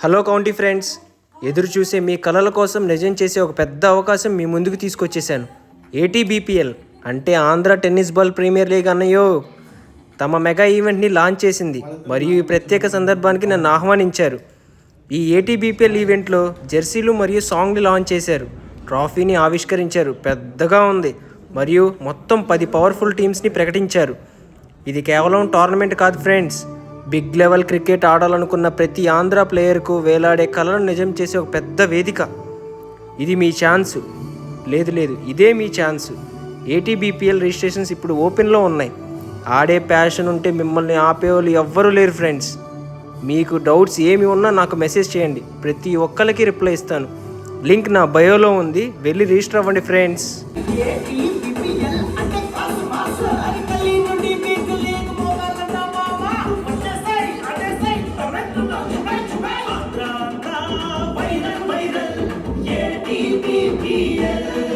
Hello county friends, ఎదురు చూసే మీ కలల కోసం నిజం చేసే ఒక పెద్ద అవకాశం మీ ముందుకు తీసుకొచ్చేసాను. ఏటీబీపీఎల్ అంటే Andhra tennis ball premier league అన్నయ్యో తమ మెగా ఈవెంట్ని లాంచ్ చేసింది. మరియు ఈ ప్రత్యేక సందర్భానికి నన్ను ఆహ్వానించారు. ఈ ఏటీబీపీఎల్ ఈవెంట్లో జెర్సీలు మరియు సాంగ్లు లాంచ్ చేశారు. ట్రాఫీని ఆవిష్కరించారు, పెద్దగా ఉంది. మరియు మొత్తం 10 పవర్ఫుల్ టీమ్స్ని ప్రకటించారు. ఇది కేవలం టోర్నమెంట్ కాదు ఫ్రెండ్స్, బిగ్ లెవెల్ క్రికెట్ ఆడాలనుకున్న ప్రతి ఆంధ్ర ప్లేయర్కు వేలాడే కలను నిజం చేసే ఒక పెద్ద వేదిక. ఇది మీ ఛాన్సు. లేదు ఇదే మీ ఛాన్సు. ఏటీబీపీఎల్ రిజిస్ట్రేషన్స్ ఇప్పుడు ఓపెన్లో ఉన్నాయి. ఆడే ప్యాషన్ ఉంటే మిమ్మల్ని ఆపేవాళ్ళు ఎవ్వరూ లేరు ఫ్రెండ్స్. మీకు డౌట్స్ ఏమి ఉన్నా నాకు మెసేజ్ చేయండి, ప్రతి ఒక్కరికి రిప్లై ఇస్తాను. లింక్ నా బయోలో ఉంది, వెళ్ళి రిజిస్టర్ అవ్వండి ఫ్రెండ్స్. ATBPL